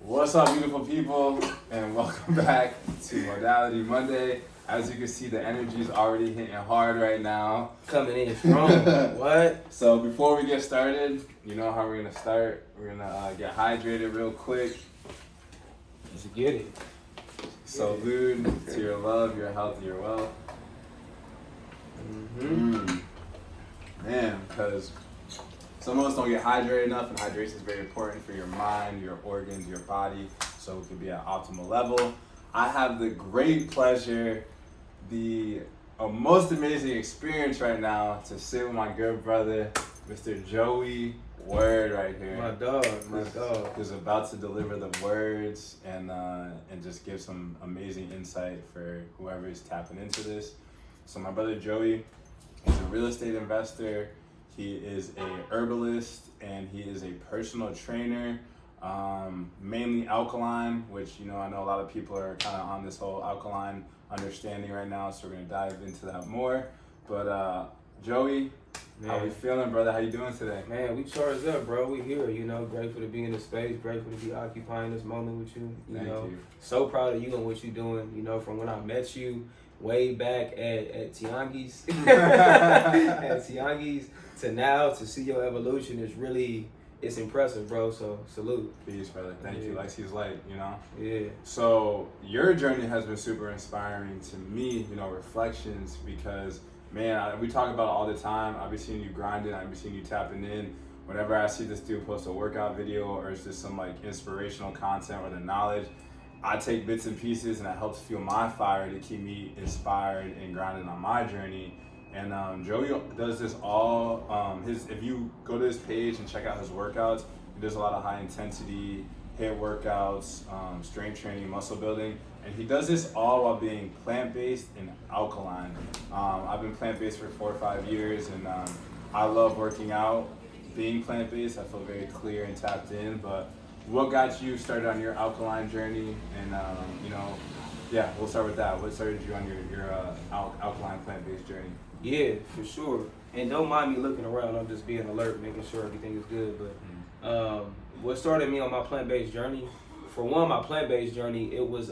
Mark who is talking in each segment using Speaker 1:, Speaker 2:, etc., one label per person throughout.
Speaker 1: What's up, beautiful people, and welcome back to Modality Monday. As you can see, the energy is already hitting hard right now.
Speaker 2: Coming in strong. What?
Speaker 1: So before we get started, you know how we're gonna start. We're gonna get hydrated real quick.
Speaker 2: Let's get it.
Speaker 1: Salute to your love, your health, your wealth. Man, because some of us don't get hydrated enough, and hydration is very important for your mind, your organs, your body, so it can be at optimal level. I have the great pleasure, the most amazing experience right now to sit with my good brother, Mr. Joey Word right here.
Speaker 2: My dog.
Speaker 1: Who's about to deliver the words and just give some amazing insight for whoever is tapping into this. So my brother Joey is a real estate investor. He is a herbalist and he is a personal trainer, mainly alkaline, which, you know, I know a lot of people are kind of on this whole alkaline understanding right now, so we're going to dive into that more. But Joey, how we feeling, brother? How you doing today?
Speaker 2: Man, we charged up, bro. We here, you know, grateful to be in the space, grateful to be occupying this moment with you.
Speaker 1: Thank you.
Speaker 2: So proud of you and what you're doing, you know, from when I met you way back at Tiangi's, to now, to see your evolution is really, it's impressive, bro. So salute.
Speaker 1: Peace, brother. Thank you. Like he's light, you know?
Speaker 2: Yeah.
Speaker 1: So your journey has been super inspiring to me, you know, reflections, because man, we talk about it all the time. I've been seeing you grinding. I've been seeing you tapping in. Whenever I see this dude post a workout video or it's just some like inspirational content or the knowledge, I take bits and pieces and it helps fuel my fire to keep me inspired and grinding on my journey. And Joey does this all, if you go to his page and check out his workouts, he does a lot of high intensity HIIT workouts, strength training, muscle building. And he does this all while being plant-based and alkaline. I've been plant-based for 4 or 5 years, and I love working out. Being plant-based, I feel very clear and tapped in. But what got you started on your alkaline journey? And we'll start with that. What started you on your alkaline plant-based journey?
Speaker 2: Yeah, for sure. And don't mind me looking around. I'm just being alert, making sure everything is good. But what started me on my plant-based journey? For one, my plant-based journey, it was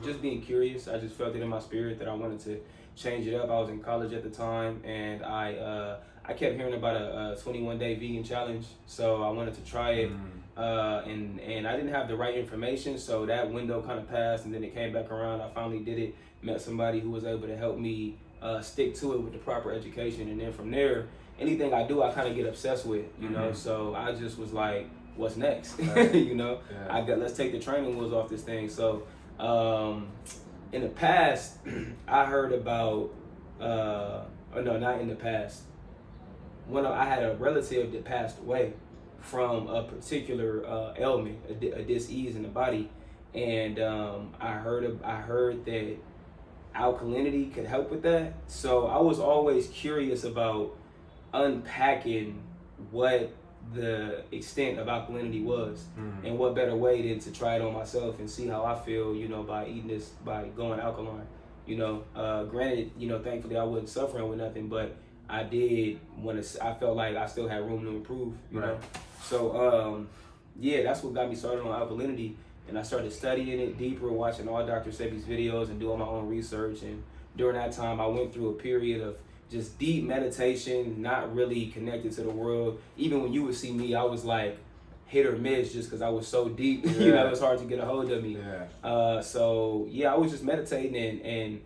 Speaker 2: just being curious. I just felt it in my spirit that I wanted to change it up. I was in college at the time, and I kept hearing about a 21-day vegan challenge, so I wanted to try it. And I didn't have the right information, so that window kind of passed, and then it came back around. I finally did it, met somebody who was able to help me stick to it with the proper education, and then from there, anything I do, I kind of get obsessed with, you know. So I just was like, what's next? You know, let's take the training wheels off this thing. So in the past, I heard about not in the past, when I had a relative that passed away from a particular ailment, a dis-ease in the body, and I heard that alkalinity could help with that. So I was always curious about unpacking what the extent of alkalinity was, and what better way than to try it on myself and see how I feel, you know, by eating this, by going alkaline, you know. Granted, you know, thankfully I wasn't suffering with nothing, but I did I felt like I still had room to improve, you know. So that's what got me started on alkalinity, and I started studying it deeper, watching all Dr. Sebi's videos and doing my own research. And during that time, I went through a period of just deep meditation, not really connected to the world. Even when you would see me, I was like hit or miss just because I was so deep. You know, it was hard to get a hold of me. I was just meditating, and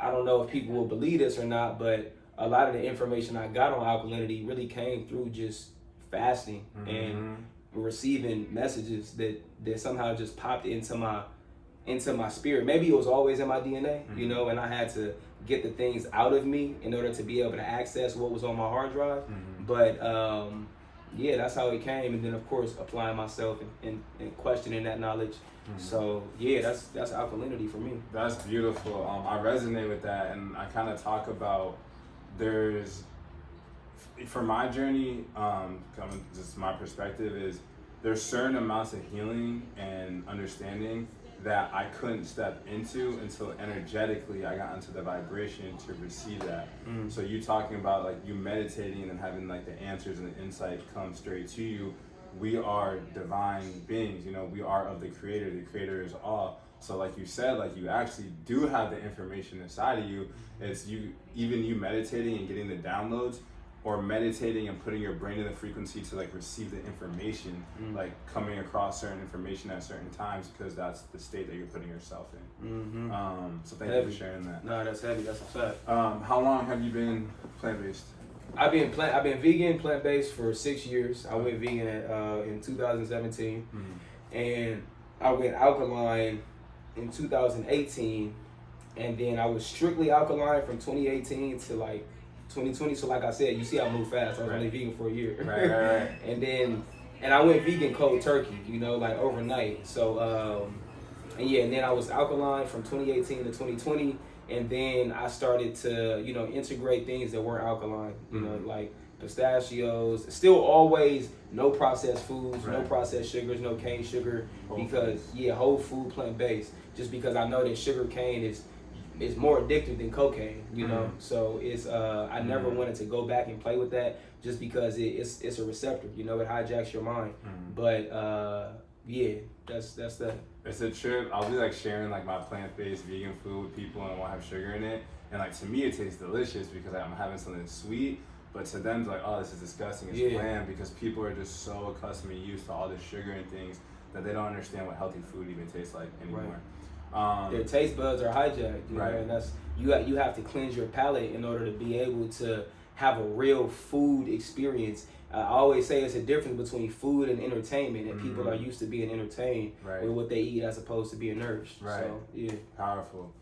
Speaker 2: I don't know if people will believe this or not, but a lot of the information I got on alkalinity really came through just fasting and receiving messages that somehow just popped into my spirit. Maybe it was always in my DNA, you know, and I had to get the things out of me in order to be able to access what was on my hard drive. But that's how it came. And then of course applying myself and questioning that knowledge. So that's alkalinity for me.
Speaker 1: That's beautiful. I resonate with that, and I kind of talk about for my journey, just my perspective is there's certain amounts of healing and understanding that I couldn't step into until energetically I got into the vibration to receive that. So you talking about like you meditating and having like the answers and the insight come straight to you, we are divine beings. You know, we are of the creator. The creator is all. So like you said, like you actually do have the information inside of you. It's even you meditating and getting the downloads, or meditating and putting your brain in the frequency to like receive the information, like coming across certain information at certain times, because that's the state that you're putting yourself in. So thank you for sharing that.
Speaker 2: No, that's heavy. That's a fact.
Speaker 1: How long have you been plant-based?
Speaker 2: I've been vegan, plant-based for 6 years. I went vegan in 2017, and I went alkaline in 2018, and then I was strictly alkaline from 2018 to like 2020. So like I said, you see I moved fast. I was only vegan for a year. Right. and I went vegan cold turkey, you know, like overnight. So and then I was alkaline from 2018 to 2020, and then I started to, you know, integrate things that weren't alkaline, you know, like pistachios, still always no processed foods, no processed sugars, no cane sugar, whole food, plant-based, just because I know that sugar cane is more addictive than cocaine, you know. So it's I never wanted to go back and play with that, just because it's a receptor, you know, it hijacks your mind. But that's that.
Speaker 1: It's a trip. I'll be like sharing like my plant-based vegan food with people, and I won't have sugar in it, and like to me it tastes delicious because I'm having something sweet. But to them, it's like, oh, this is disgusting. It's bland, because people are just so accustomed and used to all this sugar and things that they don't understand what healthy food even tastes like anymore.
Speaker 2: Their taste buds are hijacked, you know, and that's you have to cleanse your palate in order to be able to have a real food experience. I always say it's a difference between food and entertainment, and people are used to being entertained with what they eat as opposed to being nourished. So,
Speaker 1: powerful.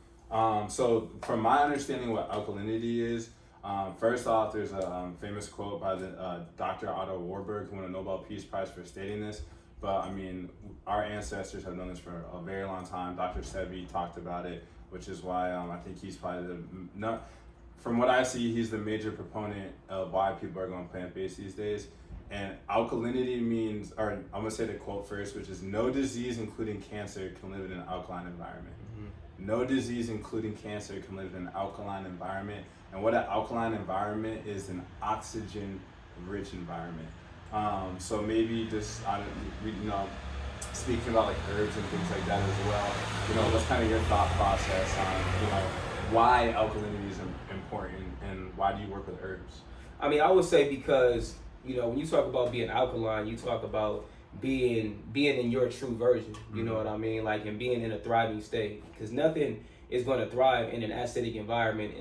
Speaker 1: So from my understanding what alkalinity is, first off, there's a famous quote by the Dr. Otto Warburg, who won a Nobel Peace Prize for stating this. But I mean, our ancestors have known this for a very long time. Dr. Sebi talked about it, which is why I think he's probably from what I see, he's the major proponent of why people are going plant-based these days. And alkalinity means, or I'm gonna say the quote first, which is, no disease, including cancer, can live in an alkaline environment. No disease, including cancer, can live in an alkaline environment. And what an alkaline environment is, an oxygen-rich environment. So maybe just, you know, speaking about like herbs and things like that as well, you know, what's kind of your thought process on, you know, why alkalinity is important, and why do you work with herbs?
Speaker 2: I mean, I would say because, you know, when you talk about being alkaline, you talk about being in your true version, you know what I mean? Like, and being in a thriving state, because nothing is going to thrive in an acidic environment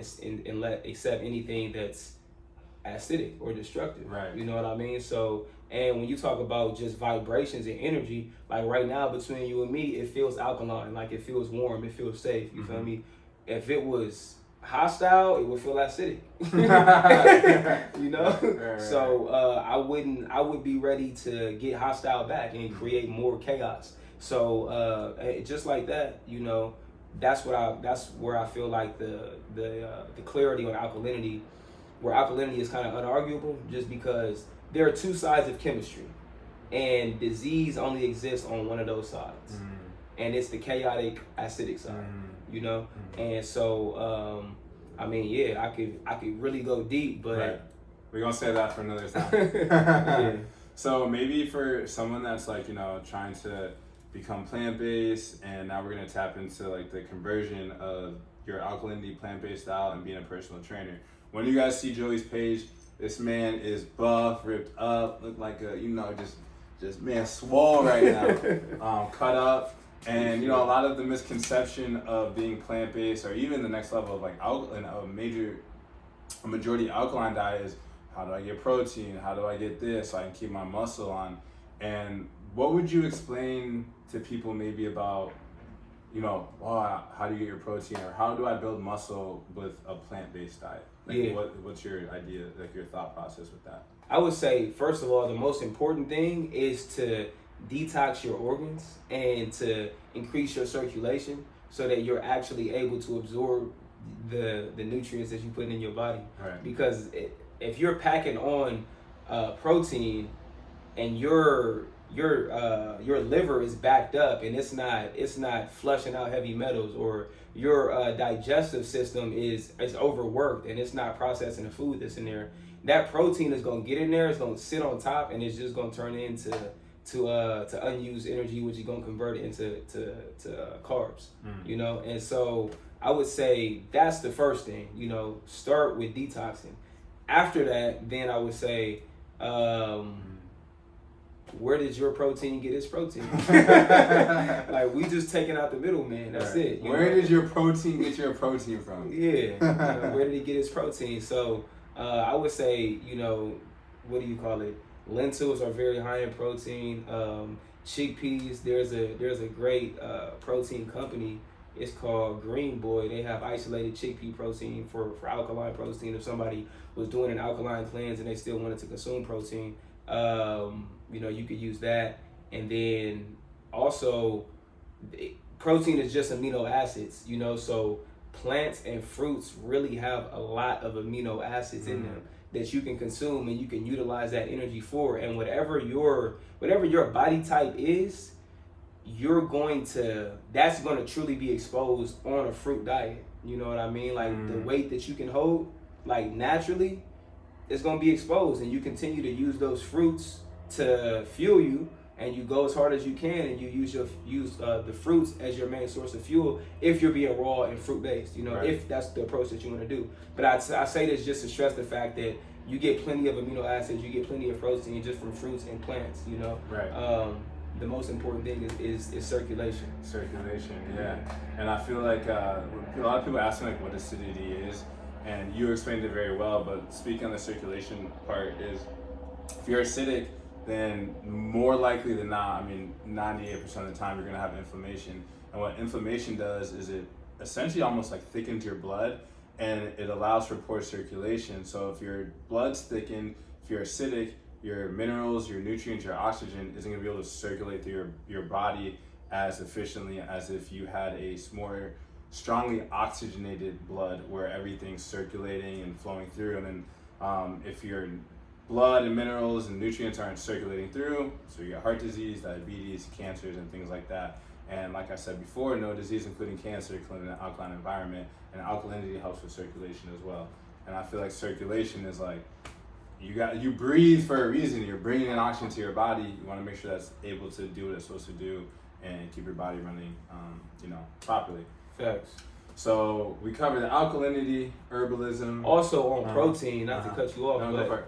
Speaker 2: except anything that's acidic or destructive, you know what I mean? So, and when you talk about just vibrations and energy, like right now between you and me, it feels alkaline, like it feels warm, it feels safe, you feel me? If it was hostile, it would feel acidic. You know? So I would be ready to get hostile back and create more chaos. So just like that, you know, that's where I feel like the clarity on alkalinity, where alkalinity is kind of unarguable, just because there are two sides of chemistry, and disease only exists on one of those sides, and it's the chaotic acidic side, you know. And so I mean, I could really go deep, but
Speaker 1: we're gonna say that for another time. So maybe for someone that's like, you know, trying to become plant-based, and now we're gonna tap into like the conversion of your alkalinity plant-based style and being a personal trainer. When you guys see Joey's page, this man is buff, ripped up, look like a, you know, just man swole right now, cut up. And you know, a lot of the misconception of being plant-based, or even the next level of like alkaline, a majority alkaline diet is, how do I get protein? How do I get this so I can keep my muscle on? And what would you explain to people maybe about, you know, how do you get your protein, or how do I build muscle with a plant-based diet? Like, what's your idea, like your thought process with that?
Speaker 2: I would say, first of all, the most important thing is to detox your organs and to increase your circulation so that you're actually able to absorb the nutrients that you put in your body. Because if you're packing on protein and your liver is backed up and it's not flushing out heavy metals, or your digestive system is overworked and it's not processing the food that's in there, that protein is going to get in there, it's going to sit on top, and it's just going to turn into to unused energy, which you're gonna convert it into carbs. You know, and so I would say that's the first thing. You know, start with detoxing. After that, then I would say, where did your protein get its protein? Like, we just taking out the middleman. That's it.
Speaker 1: Where did your protein get your protein from?
Speaker 2: Yeah. You know, where did he get his protein? So I would say, you know, what do you call it? Lentils are very high in protein. Chickpeas. There's a great protein company. It's called Green Boy. They have isolated chickpea protein for alkaline protein. If somebody was doing an alkaline cleanse and they still wanted to consume protein, you know, you could use that. And then also, protein is just amino acids, you know, so plants and fruits really have a lot of amino acids in them that you can consume and you can utilize that energy for. And whatever your body type is, that's going to truly be exposed on a fruit diet. You know what I mean? Like the weight that you can hold, like naturally, it's going to be exposed, and you continue to use those fruits to fuel you, and you go as hard as you can, and you use the fruits as your main source of fuel if you're being raw and fruit based, you know, if that's the approach that you want to do. But I say this just to stress the fact that you get plenty of amino acids, you get plenty of protein just from fruits and plants, you know. The most important thing is circulation.
Speaker 1: Circulation, yeah. And I feel like a lot of people ask me like what acidity is, and you explained it very well, but speaking on the circulation part is, if you're acidic, then more likely than not, I mean 98% of the time, you're gonna have inflammation. And what inflammation does is it essentially almost like thickens your blood, and it allows for poor circulation. So if your blood's thickened, if you're acidic, your minerals, your nutrients, your oxygen isn't gonna be able to circulate through your body as efficiently as if you had a more strongly oxygenated blood where everything's circulating and flowing through. And then if your blood and minerals and nutrients aren't circulating through, so you get heart disease, diabetes, cancers, and things like that. And like I said before, no disease, including cancer, including an alkaline environment, and alkalinity helps with circulation as well. And I feel like circulation is like, you breathe for a reason. You're bringing in oxygen to your body. You want to make sure that's able to do what it's supposed to do and keep your body running, you know, properly.
Speaker 2: Facts.
Speaker 1: So we covered the alkalinity, herbalism.
Speaker 2: Also on protein, not to cut you off, but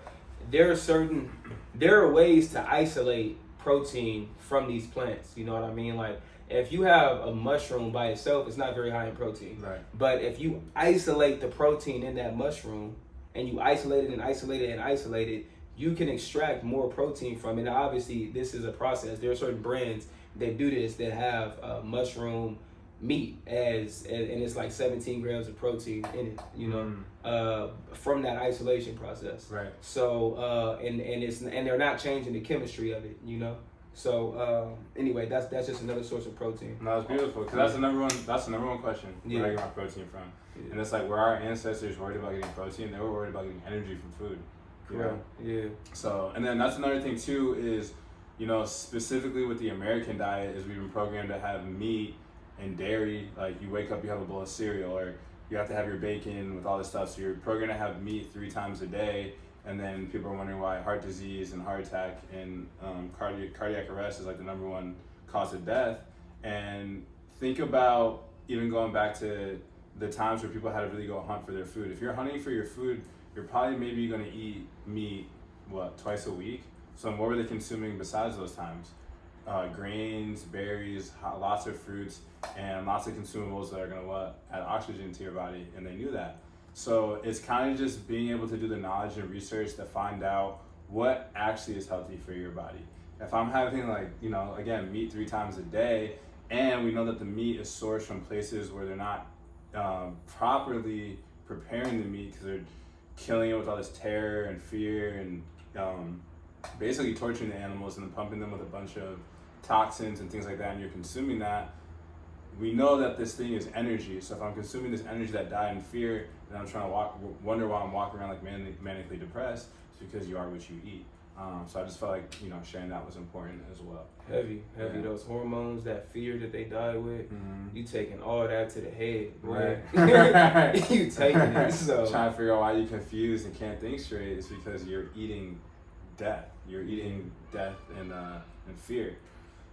Speaker 2: there are ways to isolate protein from these plants. You know what I mean? Like, if you have a mushroom by itself, it's not very high in protein.
Speaker 1: Right.
Speaker 2: But if you isolate the protein in that mushroom, and you isolate it and isolate it and isolate it, you can extract more protein from it. Now, obviously, this is a process. There are certain brands that do this that have mushroom meat and it's like 17 grams of protein in it, you know, from that isolation process.
Speaker 1: Right.
Speaker 2: So and they're not changing the chemistry of it, you know. So anyway, that's just another source of protein.
Speaker 1: No, it's beautiful, because that's the number one question. Where I get my protein from? Yeah. And it's like, where our ancestors worried about getting protein, they were worried about getting energy from food.
Speaker 2: Correct. Yeah.
Speaker 1: So, and then that's another thing too is, you know, specifically with the American diet, is we've been programmed to have meat and dairy. Like, you wake up, you have a bowl of cereal, or you have to have your bacon with all this stuff. So you're programmed to have meat 3 times a day. And then people are wondering why heart disease and heart attack and cardiac arrest is like the number one cause of death. And think about even going back to the times where people had to really go hunt for their food. If you're hunting for your food, you're probably maybe going to eat meat, twice a week? So what were they consuming besides those times? Grains, berries, lots of fruits, and lots of consumables that are going to add oxygen to your body, and they knew that. So it's kind of just being able to do the knowledge and research to find out what actually is healthy for your body. If I'm having, like, you know, again, meat 3 times a day, and we know that the meat is sourced from places where they're not properly preparing the meat, because they're killing it with all this terror and fear and basically torturing the animals and then pumping them with a bunch of toxins and things like that, and you're consuming that. We know that this thing is energy. So if I'm consuming this energy that died in fear, then I'm trying to wonder why I'm walking around like manically depressed. It's because you are what you eat. So I just felt like, you know, sharing that was important as well.
Speaker 2: Heavy. Yeah. Those hormones, that fear that they die with, you taking all that to the head, boy. Right. You taking it. So
Speaker 1: trying to figure out why you're confused and can't think straight is because you're eating death. you're eating death and fear.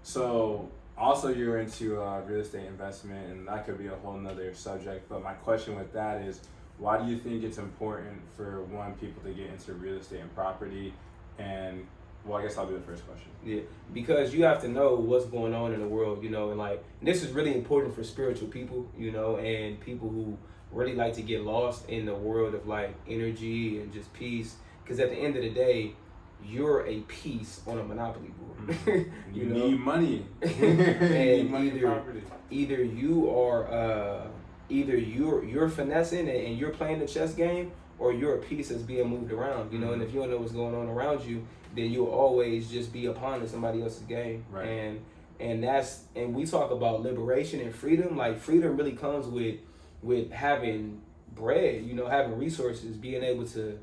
Speaker 1: So also you're into real estate investment, and that could be a whole nother subject. But my question with that is, why do you think it's important for people to get into real estate and property? And well, I guess I'll do the first question.
Speaker 2: Yeah, because you have to know what's going on in the world, and like, and this is really important for spiritual people, and people who really like to get lost in the world of like energy and just peace. Because at the end of the day, you're a piece on a monopoly board.
Speaker 1: You need money.
Speaker 2: And
Speaker 1: money property.
Speaker 2: Either you are either you're finessing and you're playing the chess game, or you're a piece that's being moved around, and if you don't know what's going on around you, then you'll always just be a pawn in somebody else's game.
Speaker 1: Right.
Speaker 2: And we talk about liberation and freedom. Like, freedom really comes with having bread, having resources, being able to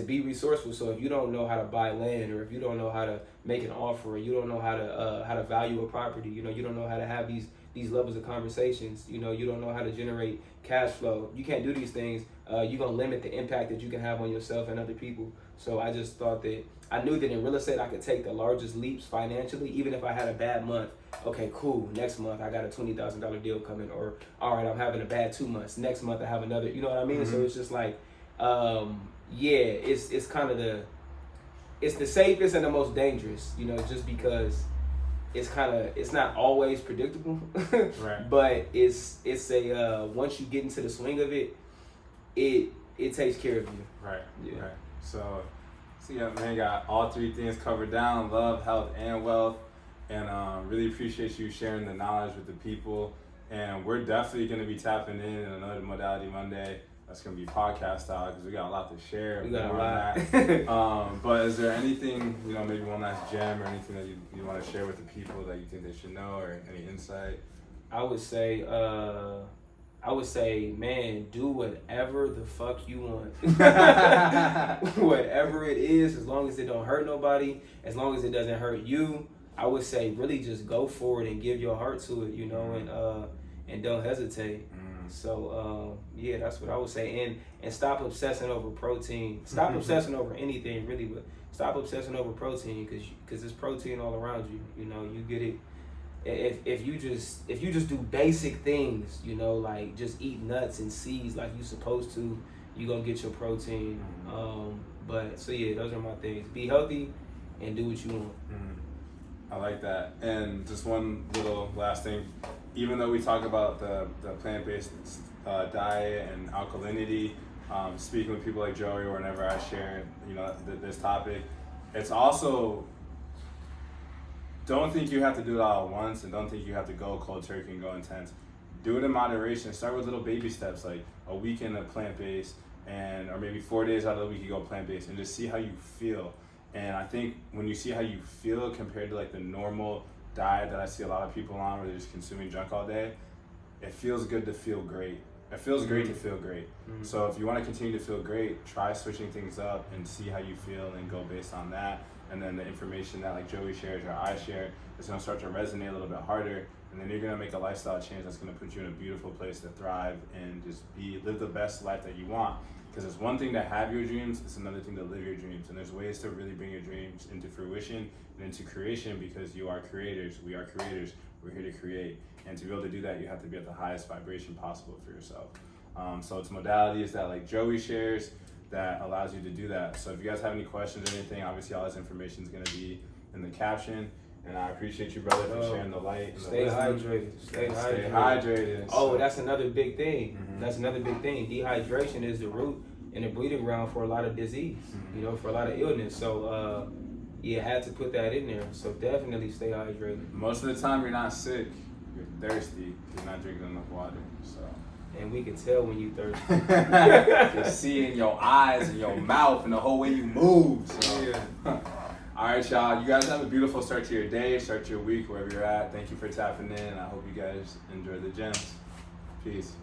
Speaker 2: be resourceful. So if you don't know how to buy land, or if you don't know how to make an offer, or you don't know how to value a property, you don't know how to have these levels of conversations, you don't know how to generate cash flow, you can't do these things, you're going to limit the impact that you can have on yourself and other people. So I just thought that I knew that in real estate I could take the largest leaps financially, even if I had a bad month. Okay, cool. Next month I got a $20,000 deal coming, or all right, I'm having a bad 2 months. Next month I have another. You know what I mean? Mm-hmm. So it's just like, it's kind of it's the safest and the most dangerous. Just because it's not always predictable.
Speaker 1: Right.
Speaker 2: But it's a once you get into the swing of it, it takes care of you.
Speaker 1: Right.
Speaker 2: Yeah.
Speaker 1: Right. So yeah, man, got all three things covered down: love, health, and wealth. And really appreciate you sharing the knowledge with the people. And we're definitely going to be tapping in another Modality Monday. That's going to be podcast style, because we got a lot to share.
Speaker 2: We got a lot.
Speaker 1: But is there anything, maybe one last gem or anything that you want to share with the people that you think they should know, or any insight?
Speaker 2: I would say, man, do whatever the fuck you want. Whatever it is, as long as it don't hurt nobody, as long as it doesn't hurt you, I would say really just go for it and give your heart to it, and don't hesitate. So that's what I would say. And stop obsessing over protein. Stop obsessing over anything really, but stop obsessing over protein, because there's protein all around you. You get it. If you just do basic things, like just eat nuts and seeds like you supposed to, you're gonna get your protein. But so yeah, those are my things. Be healthy and do what you want.
Speaker 1: I like that. And just one little last thing, even though we talk about the plant-based diet and alkalinity, speaking with people like Joey, or whenever I share this topic, it's also, don't think you have to do it all at once, and don't think you have to go cold turkey and go intense. Do it in moderation. Start with little baby steps, like a weekend of plant-based, or maybe 4 days out of the week you go plant-based, and just see how you feel. And I think when you see how you feel compared to like the normal diet that I see a lot of people on, where they're just consuming junk all day, it feels good to feel great. It feels great to feel great. So if you want to continue to feel great, try switching things up and see how you feel, and go based on that. And then the information that like Joey shares or I share is going to start to resonate a little bit harder. And then you're going to make a lifestyle change that's going to put you in a beautiful place to thrive and just live the best life that you want. Because it's one thing to have your dreams, it's another thing to live your dreams. And there's ways to really bring your dreams into fruition and into creation, because you are creators. We are creators. We're here to create. And to be able to do that, you have to be at the highest vibration possible for yourself. So it's modalities that like Joey shares that allows you to do that. So if you guys have any questions or anything, obviously all this information is going to be in the caption. And I appreciate you, brother, for sharing the light. And
Speaker 2: stay hydrated. Stay
Speaker 1: hydrated.
Speaker 2: Oh, that's another big thing. That's another big thing. Dehydration is the root and the breeding ground for a lot of disease, for a lot of illness. So, had to put that in there. So definitely stay hydrated.
Speaker 1: Most of the time you're not sick, you're thirsty. You're not drinking enough water. So.
Speaker 2: And we can tell when you thirsty.
Speaker 1: You can see it in your eyes and your mouth and the whole way you move. So.
Speaker 2: Yeah.
Speaker 1: All right, y'all. You guys have a beautiful start to your day, start to your week, wherever you're at. Thank you for tapping in. I hope you guys enjoy the gems. Peace.